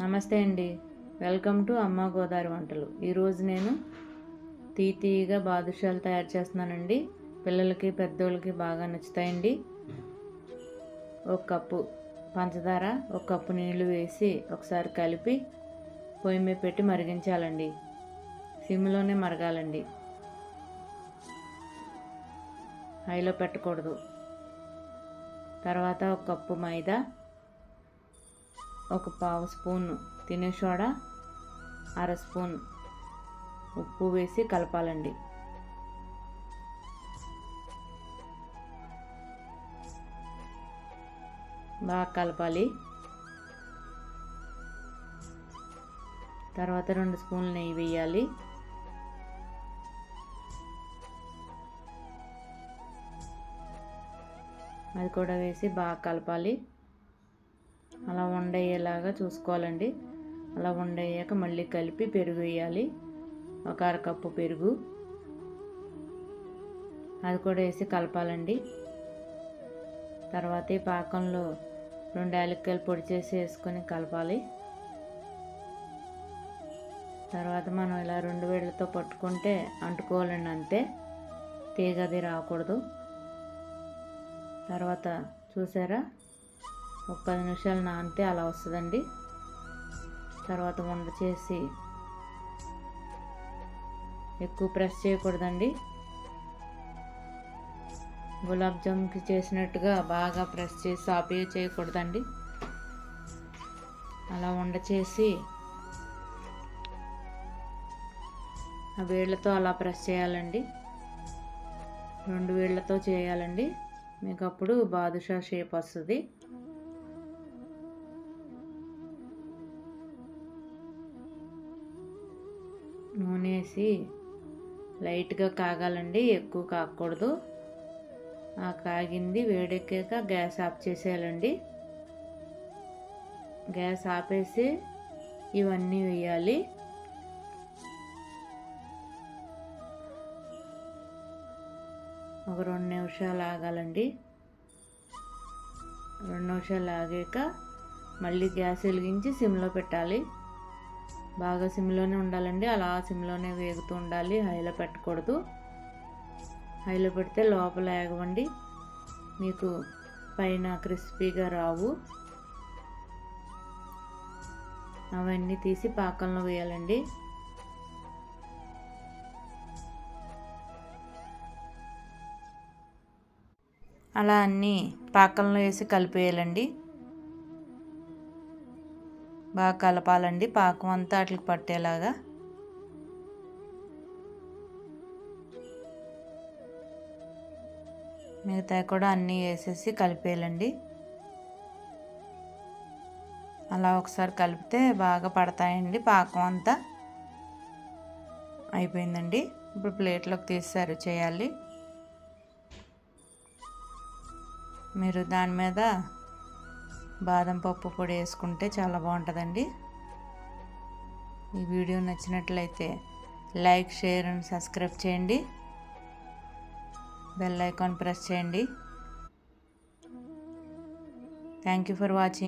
నమస్తే అండి. Welcome to అమ్మ గోదావరి వంటలు. ఈరోజు నేను తీయగా బాదుషాలు తయారు చేస్తున్నానండి. పిల్లలకి పెద్దోళ్ళకి బాగా నచ్చుతాయండి. ఒక కప్పు పంచదార, ఒక కప్పు నీళ్లు వేసి ఒకసారి కలిపి పొయ్యి మీద పెట్టి మరిగించాలండి. సిమ్లోనే మరగాలండి, హైలో పెట్టకూడదు. తర్వాత ఒక కప్పు మైదా, ఒక పావు స్పూన్ తినే సోడా, అర స్పూన్ ఉప్పు వేసి కలపాలండి. బాగా కలపాలి. తర్వాత 2 స్పూన్లు నెయ్యి వేయాలి. అది కూడా వేసి బాగా కలపాలి. అలా ఉండయ్యేలాగా చూసుకోవాలండి. అలా ఉండయ్యాక మళ్ళీ కలిపి పెరుగు వేయాలి. ఒక అరకప్పు పెరుగు, అది కూడా వేసి కలపాలండి. తర్వాత ఈ పాకంలో 2 యాలక్కాయలు పొడి చేసి వేసుకొని కలపాలి. తర్వాత మనం ఇలా 2 వేళ్ళతో పట్టుకుంటే అంటుకోవాలండి, అంతే. తీగది రాకూడదు. తర్వాత చూసారా, ఒక 10 నిమిషాలు నానితే అలా వస్తుందండి. తర్వాత వండ చేసి ఎక్కువ ప్రెస్ చేయకూడదండి. గులాబ్ జామున్కి చేసినట్టుగా బాగా ప్రెస్ చేసి సాపే చేయకూడదండి. అలా వండ చేసి ఆ వేళ్ళతో అలా ప్రెస్ చేయాలండి. 2 వేళ్ళతో చేయాలండి. మీకు అప్పుడు బాదుషా షేప్ వస్తుంది. నూనె వేసి లైట్గా కాగాలండి, ఎక్కువ కాగకూడదు. ఆ కాగింది వేడెక్కాక గ్యాస్ ఆఫ్ చేసేయాలండి. గ్యాస్ ఆపేసి ఇవన్నీ వేయాలి. ఒక 2 నిమిషాలు ఆగాలండి. 2 నిమిషాలు ఆగాక మళ్ళీ గ్యాస్ వెలిగించి సిమ్లో పెట్టాలి. బాగా సిమ్లోనే ఉండాలండి. అలా సిమ్లోనే వేగుతూ ఉండాలి, హైలో పెట్టకూడదు. హైలో పెడితే లోపల ఏగవండి, మీకు పైన క్రిస్పీగా రావు. అవన్నీ తీసి పాకంలో వేయాలండి. అలా అన్నీ పాకంలో వేసి కలిపేయాలండి. బాగా కలపాలండి, పాకం అంతా వాటికి పట్టేలాగా. మిగతా కూడా అన్నీ వేసేసి కలిపేయాలండి. అలా ఒకసారి కలిపితే బాగా పడతాయండి. పాకం అంతా అయిపోయిందండి. ఇప్పుడు ప్లేట్లోకి తీసి సర్వ్ చేయాలి. మీరు దాని మీద బాదం పప్పు పొడి వేసుకుంటే చాలా బాగుంటుందండి. ఈ వీడియో నచ్చినట్లయితే లైక్, షేర్ అండ్ సబ్స్క్రైబ్ చేయండి. బెల్ ఐకాన్ ప్రెస్ చేయండి. Thank you for watching.